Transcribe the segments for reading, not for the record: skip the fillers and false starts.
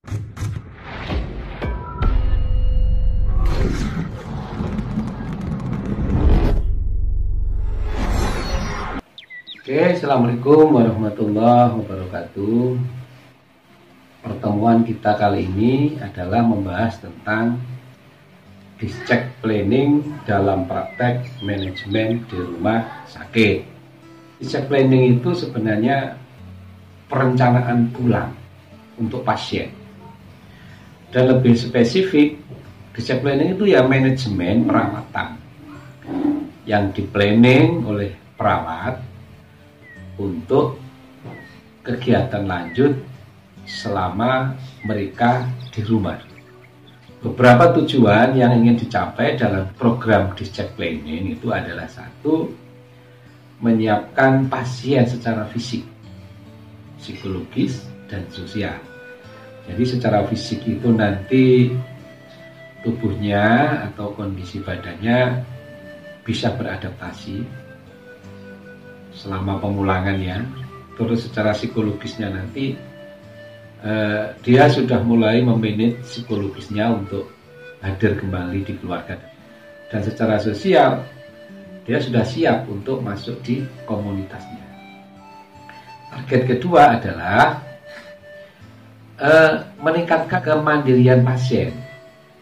Oke, Assalamualaikum warahmatullahi wabarakatuh. Pertemuan kita kali ini adalah membahas tentang discharge planning dalam praktek manajemen di rumah sakit. Discharge planning itu sebenarnya perencanaan pulang untuk pasien. Dan lebih spesifik, discharge planning itu ya manajemen perawatan yang di-planning oleh perawat untuk kegiatan lanjut selama mereka di rumah. Beberapa tujuan yang ingin dicapai dalam program discharge planning itu adalah: satu, menyiapkan pasien secara fisik, psikologis, dan sosial. Jadi secara fisik itu nanti tubuhnya atau kondisi badannya bisa beradaptasi selama pemulangan ya. Terus secara psikologisnya nanti dia sudah mulai memanage psikologisnya untuk hadir kembali di keluarga. Dan secara sosial dia sudah siap untuk masuk di komunitasnya. Target kedua adalah meningkatkan kemandirian pasien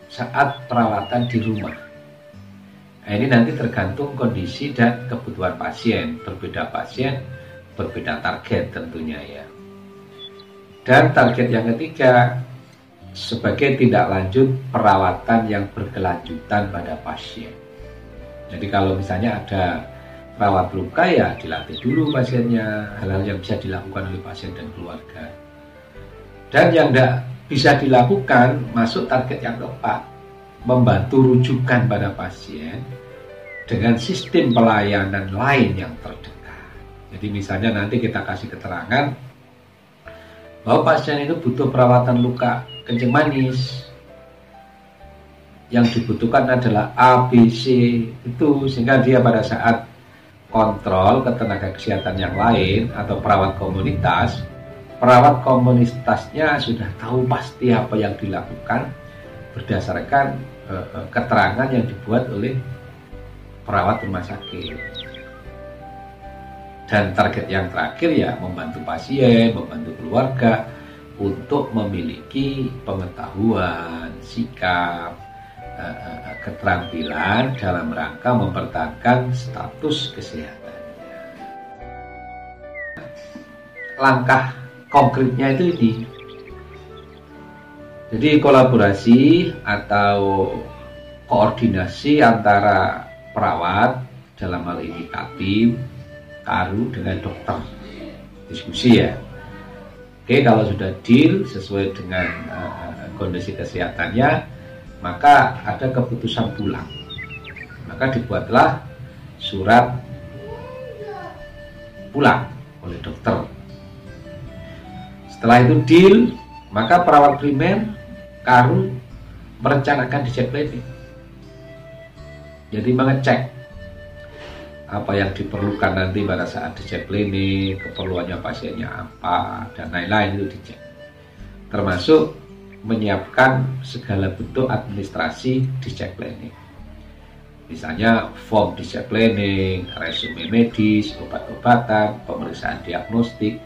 saat perawatan di rumah. Nah, ini nanti tergantung kondisi dan kebutuhan pasien. Berbeda pasien, berbeda target tentunya ya. Dan target yang ketiga, sebagai tindak lanjut perawatan yang berkelanjutan pada pasien. Jadi kalau misalnya ada perawat luka ya dilatih dulu pasiennya, hal-hal yang bisa dilakukan oleh pasien dan keluarga. Dan yang tidak bisa dilakukan, masuk target yang keempat, membantu rujukan pada pasien dengan sistem pelayanan lain yang terdekat. Jadi misalnya nanti kita kasih keterangan bahwa pasien itu butuh perawatan luka kencing manis, yang dibutuhkan adalah A, B, C itu, sehingga dia pada saat kontrol ke tenaga kesehatan yang lain atau perawat komunitasnya sudah tahu pasti apa yang dilakukan berdasarkan keterangan yang dibuat oleh perawat rumah sakit. Dan target yang terakhir ya membantu pasien, membantu keluarga untuk memiliki pengetahuan, sikap, keterampilan dalam rangka mempertahankan status kesehatannya. Langkah konkretnya itu ini. Jadi kolaborasi atau koordinasi antara perawat, dalam hal ini Katim, Karu dengan dokter, diskusi ya. Oke, kalau sudah deal sesuai dengan kondisi kesehatannya, maka ada keputusan pulang. Maka dibuatlah surat pulang oleh dokter. Setelah itu deal, maka perawat primer Karu merencanakan discharge planning. Jadi mengecek apa yang diperlukan nanti pada saat discharge planning, keperluannya pasiennya apa, dan lain-lain itu dicek. Termasuk menyiapkan segala bentuk administrasi discharge planning. Misalnya form discharge planning, resume medis, obat-obatan, pemeriksaan diagnostik,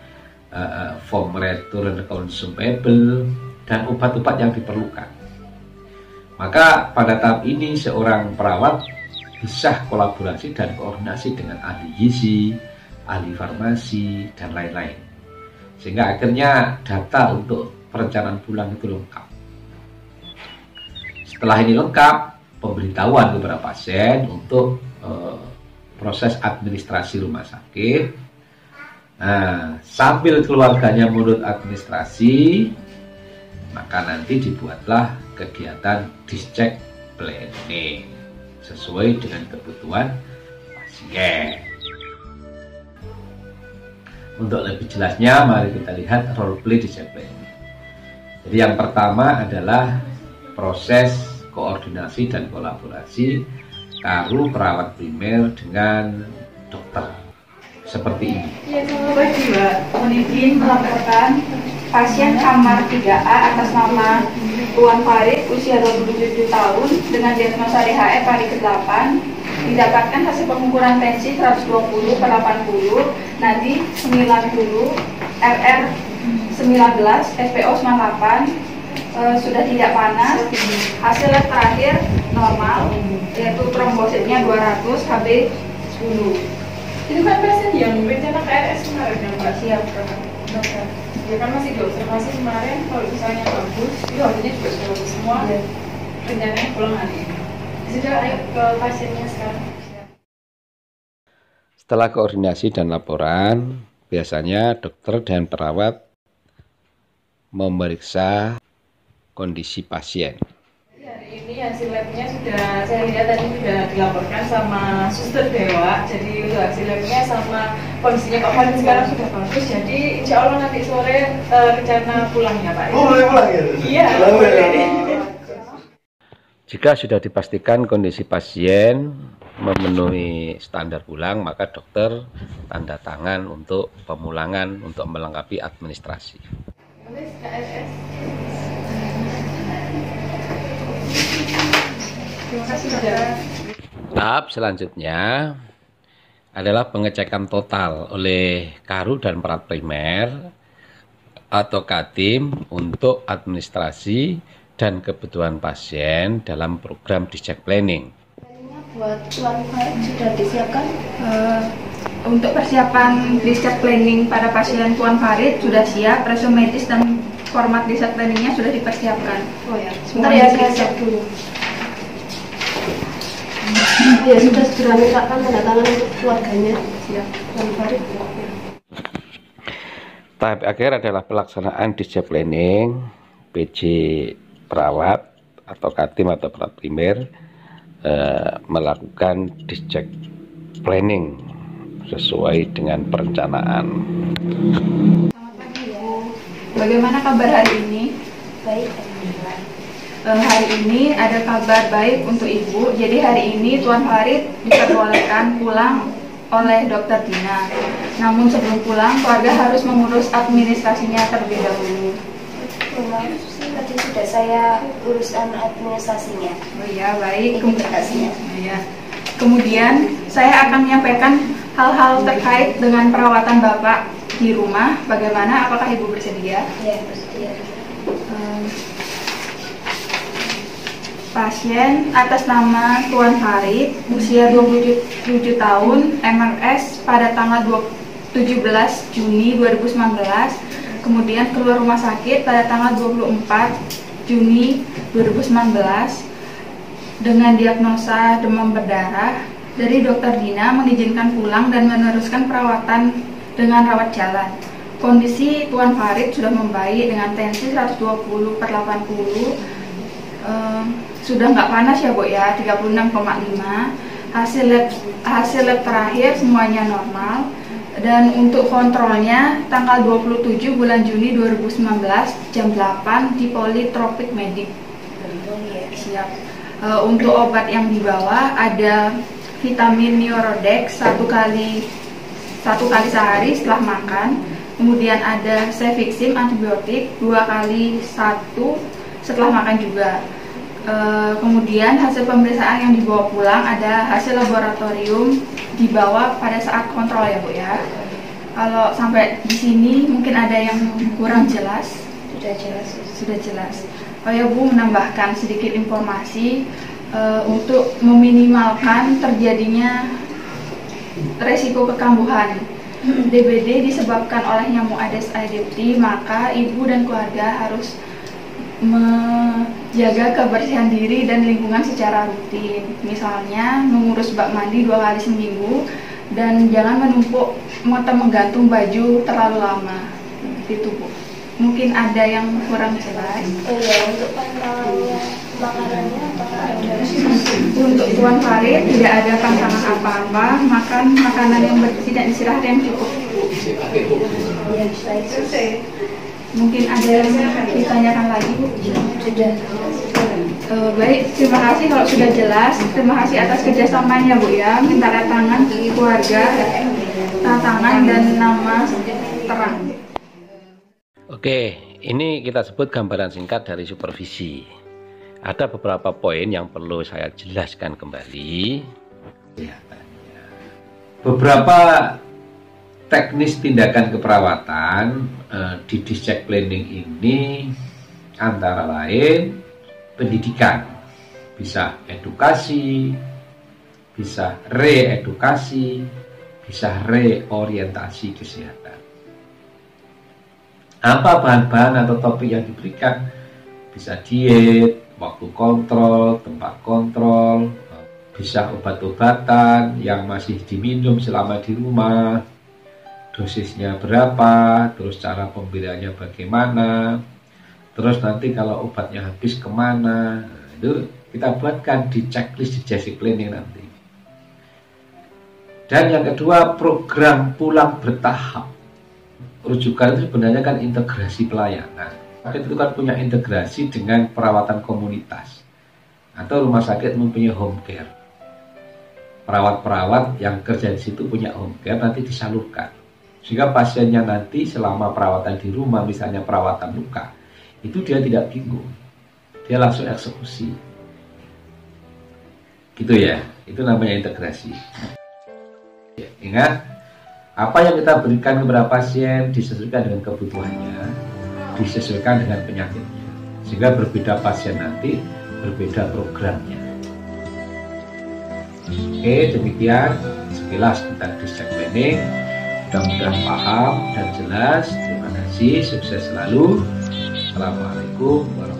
form return consumable, dan obat-obat yang diperlukan. Maka pada tahap ini seorang perawat bisa kolaborasi dan koordinasi dengan ahli gizi, ahli farmasi, dan lain-lain. Sehingga akhirnya data untuk perencanaan pulang itu lengkap. Setelah ini lengkap, pemberitahuan kepada pasien untuk proses administrasi rumah sakit. Nah, sambil keluarganya menurut administrasi, maka nanti dibuatlah kegiatan discharge planning sesuai dengan kebutuhan pasien. Untuk lebih jelasnya, mari kita lihat role play discharge planning. Jadi yang pertama adalah proses koordinasi dan kolaborasi Karu perawat primer dengan dokter. Seperti ini. Ya, selamat pagi Mbak. Mohon izin melaporkan pasien kamar 3A atas nama Tuan Farid, usia 27 tahun, dengan diagnosa DHF hari ke-8, didapatkan hasil pengukuran tensi 120/80, nadi 90, RR 19, SPO 98, sudah tidak panas. Hasil lab terakhir normal, yaitu trombositnya 200, HB 10. Itu kan pasien yang bencana KRS kemarin yang Mbak? Siap, dokter. Ya kan masih diobservasi kemarin, kalau misalnya bagus, itu hasilnya juga sudah bagus semua. Ya. Rencananya pulang hari ini. Sudah, ayo ke pasiennya sekarang. Setelah koordinasi dan laporan, biasanya dokter dan perawat memeriksa kondisi pasien. Hari ini hasil labnya sudah, saya lihat tadi sudah dilaporkan sama Suster Dewa. Jadi untuk hasil labnya sama kondisinya Pak Farid sekarang sudah bagus. Jadi insya Allah nanti sore rencana pulang ya Pak. Oh, boleh pulang ya? Iya, boleh. Jika sudah dipastikan kondisi pasien memenuhi standar pulang, maka dokter tanda tangan untuk pemulangan untuk melengkapi administrasi. Tahap selanjutnya adalah pengecekan total oleh Karu dan Perawat Primer atau Katim untuk administrasi dan kebutuhan pasien dalam program discharge planning. Buat Tuan Farid sudah disiapkan? Untuk persiapan discharge planning pada pasien Tuan Farid sudah siap, resume medis dan format discharge planningnya sudah dipersiapkan. Oh ya, sebentar ya, saya cek dulu. Ya sudah segera mintakan tanda tangan untuk keluarganya. Siap, Tuan Farid. Tahap akhir adalah pelaksanaan discharge planning. PJ perawat atau Katim atau Perawat Primer melakukan discharge planning sesuai dengan perencanaan. Selamat pagi Bu. Bagaimana kabar hari ini? Baik, alhamdulillah. Hari ini ada kabar baik untuk Ibu. Jadi hari ini Tuan Farid diperbolehkan pulang oleh Dokter Dina. Namun sebelum pulang, keluarga harus mengurus administrasinya terlebih dahulu. Tadi sudah saya urusan administrasinya. Oh iya, baik. Komunikasinya. Ya. Kemudian saya akan menyampaikan hal-hal terkait dengan perawatan Bapak di rumah. Bagaimana? Apakah Ibu bersedia? Ya, bersedia. Pasien atas nama Tuan Farid, usia 27 tahun, MRS pada tanggal 17 Juni 2019, kemudian keluar rumah sakit pada tanggal 24 Juni 2019 dengan diagnosa demam berdarah. Dari Dokter Dina mengizinkan pulang dan meneruskan perawatan dengan rawat jalan. Kondisi Tuan Farid sudah membaik dengan tensi 120/80. Sudah nggak panas ya Bu ya, 36,5. Hasil lab terakhir semuanya normal. Dan untuk kontrolnya tanggal 27 bulan Juni 2019 jam 8 di Politropik Medik. Siap. Untuk obat yang dibawa ada vitamin Neurodex satu kali sehari setelah makan. Kemudian ada Cefixime antibiotik 2 kali 1 setelah makan juga. Kemudian hasil pemeriksaan yang dibawa pulang ada hasil laboratorium dibawa pada saat kontrol ya Bu ya. Kalau sampai di sini mungkin ada yang kurang jelas. Sudah jelas. Oh ya Bu, menambahkan sedikit informasi untuk meminimalkan terjadinya resiko kekambuhan. DBD disebabkan oleh nyamuk Aedes aegypti, maka ibu dan keluarga harus menjaga kebersihan diri dan lingkungan secara rutin. Misalnya mengurus bak mandi 2 kali seminggu dan jangan menumpuk atau menggantung baju terlalu lama. Itu Bu. Mungkin ada yang kurang jelas. Oh ya, untuk pantauan makanannya apakah ada? Untuk Tuan Farid tidak ada pantangan apa-apa, makan makanan yang bersih dan istirahat yang cukup. Ya, selesai. Mungkin ada yang ditanyakan lagi Bu? Sudah. Baik, terima kasih kalau sudah jelas. Terima kasih atas kerjasamanya Bu ya. Minta tanda tangan keluarga, tanda tangan dan nama terang. Oke, ini kita sebut gambaran singkat dari supervisi. Ada beberapa poin yang perlu saya jelaskan kembali. Beberapa teknis tindakan keperawatan di discharge planning ini antara lain pendidikan, bisa edukasi, bisa reedukasi, bisa reorientasi kesehatan. Apa bahan-bahan atau topik yang diberikan? Bisa diet, waktu kontrol, tempat kontrol, bisa obat-obatan yang masih diminum selama di rumah, dosisnya berapa, terus cara pembeliannya bagaimana, terus nanti kalau obatnya habis kemana. Nah, itu kita buatkan di checklist di discharge planning nanti. Dan yang kedua, program pulang bertahap. Rujukan itu sebenarnya kan integrasi pelayanan. Sakit itu kan punya integrasi dengan perawatan komunitas, atau rumah sakit mempunyai home care. Perawat-perawat yang kerja di situ punya home care nanti disalurkan, sehingga pasiennya nanti selama perawatan di rumah, misalnya perawatan luka, itu dia tidak bingung, dia langsung eksekusi. Gitu ya, itu namanya integrasi. Ya, ingat, apa yang kita berikan kepada pasien disesuaikan dengan kebutuhannya, disesuaikan dengan penyakitnya, sehingga berbeda pasien nanti, berbeda programnya. Oke, demikian sekilas tentang discharge planning. Mudah-mudahan paham dan jelas. Terima kasih, sukses selalu. Assalamualaikum warahmatullahi wabarakatuh.